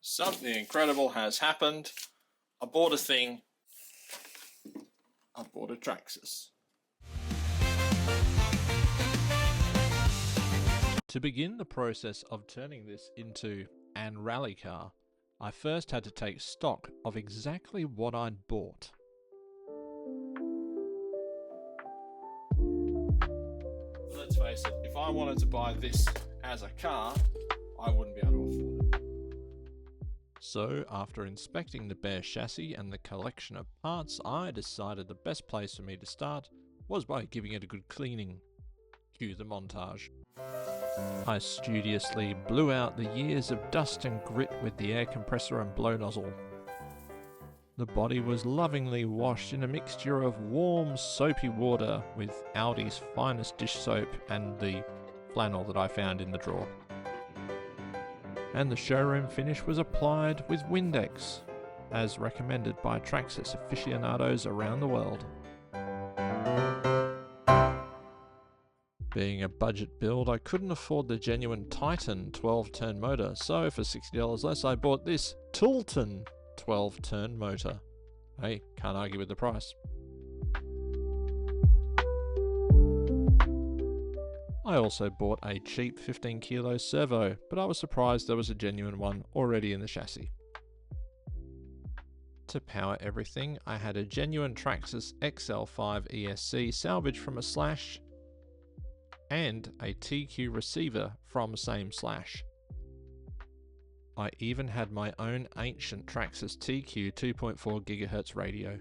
Something incredible has happened. I bought a thing. I bought a Traxxas. To begin the process of turning this into an rally car, I first had to take stock of exactly what I'd bought. Let's face it, if I wanted to buy this as a car, I wouldn't be able to afford it. So, after inspecting the bare chassis and the collection of parts, I decided the best place for me to start was by giving it a good cleaning. Cue the montage. I studiously blew out the years of dust and grit with the air compressor and blow nozzle. The body was lovingly washed in a mixture of warm, soapy water with Audi's finest dish soap and the flannel that I found in the drawer. And the showroom finish was applied with Windex, as recommended by Traxxas aficionados around the world. Being a budget build, I couldn't afford the genuine Titan 12-turn motor, so for $60 less I bought this Tilton 12-turn motor. Hey, can't argue with the price. I also bought a cheap 15 kilo servo, but I was surprised there was a genuine one already in the chassis. To power everything, I had a genuine Traxxas XL5 ESC salvaged from a Slash, and a TQ receiver from same Slash. I even had my own ancient Traxxas TQ 2.4 GHz radio.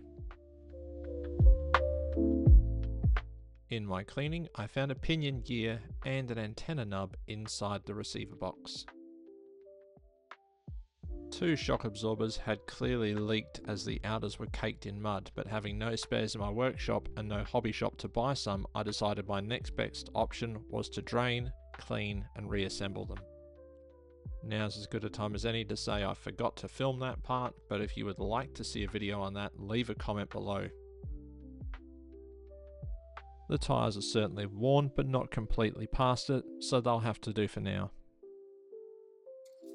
In my cleaning, I found a pinion gear and an antenna nub inside the receiver box. Two shock absorbers had clearly leaked as the outers were caked in mud, but having no spares in my workshop and no hobby shop to buy some, I decided my next best option was to drain, clean and reassemble them. Now's as good a time as any to say I forgot to film that part, but if you would like to see a video on that, leave a comment below. The tyres are certainly worn but not completely past it, so they'll have to do for now.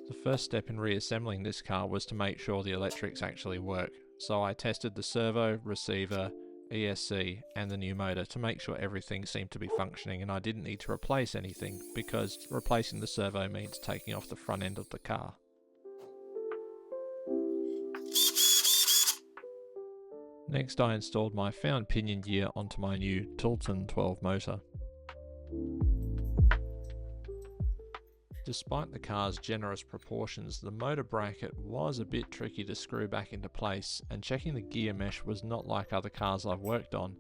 The first step in reassembling this car was to make sure the electrics actually work, so I tested the servo, receiver, ESC and the new motor to make sure everything seemed to be functioning and I didn't need to replace anything, because replacing the servo means taking off the front end of the car. Next I installed my found pinion gear onto my new Tilton 12 motor. Despite the car's generous proportions, the motor bracket was a bit tricky to screw back into place, and checking the gear mesh was not like other cars I've worked on.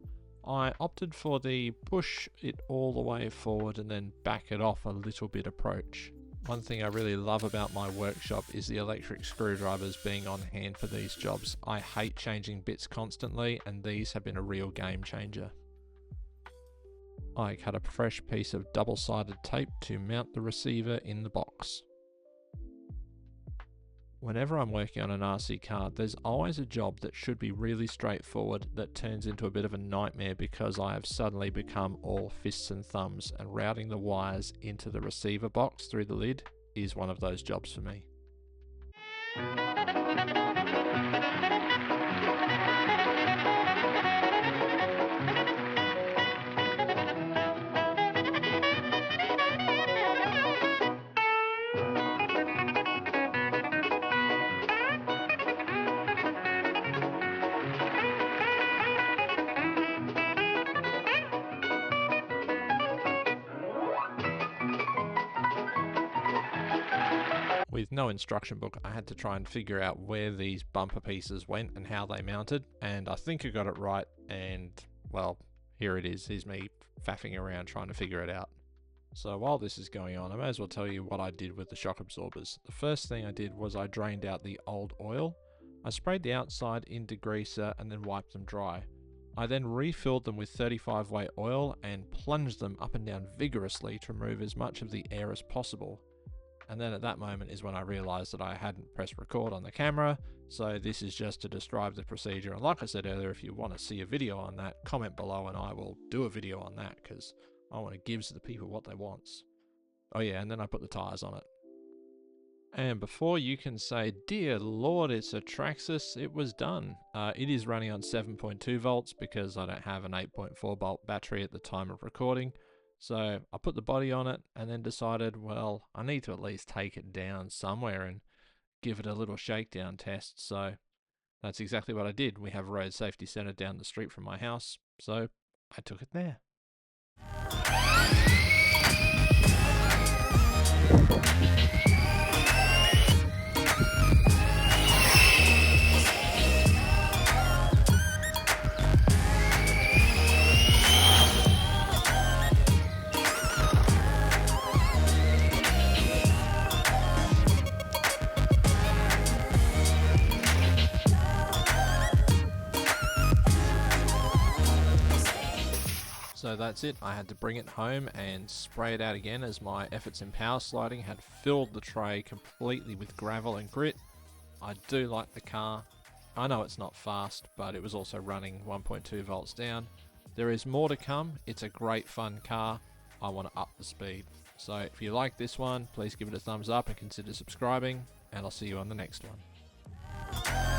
I opted for the push it all the way forward and then back it off a little bit approach. One thing I really love about my workshop is the electric screwdrivers being on hand for these jobs. I hate changing bits constantly, and these have been a real game changer. I cut a fresh piece of double-sided tape to mount the receiver in the box. Whenever I'm working on an RC car, there's always a job that should be really straightforward that turns into a bit of a nightmare because I have suddenly become all fists and thumbs, and routing the wires into the receiver box through the lid is one of those jobs for me. With no instruction book, I had to try and figure out where these bumper pieces went and how they mounted, and I think I got it right, and well, here it is. Here's me faffing around trying to figure it out. So while this is going on, I may as well tell you what I did with the shock absorbers. The first thing I did was I drained out the old oil. I sprayed the outside in degreaser and then wiped them dry. I then refilled them with 35 weight oil and plunged them up and down vigorously to remove as much of the air as possible. And then at that moment is when I realised that I hadn't pressed record on the camera, so this is just to describe the procedure. And like I said earlier, if you want to see a video on that, comment below and I will do a video on that, because I want to give the people what they want. Oh yeah, and then I put the tyres on it. And before you can say, dear Lord, it's a Traxxas, it was done. It is running on 7.2 volts because I don't have an 8.4 volt battery at the time of recording. So I put the body on it and then decided, well, I need to at least take it down somewhere and give it a little shakedown test. So that's exactly what I did. We have a road safety centre down the street from my house, so I took it there. So that's it. I had to bring it home and spray it out again as my efforts in power sliding had filled the tray completely with gravel and grit. I do like the car. I know it's not fast, but it was also running 1.2 volts down. There is more to come. It's a great fun car. I want to up the speed. So if you like this one, please give it a thumbs up and consider subscribing, and I'll see you on the next one.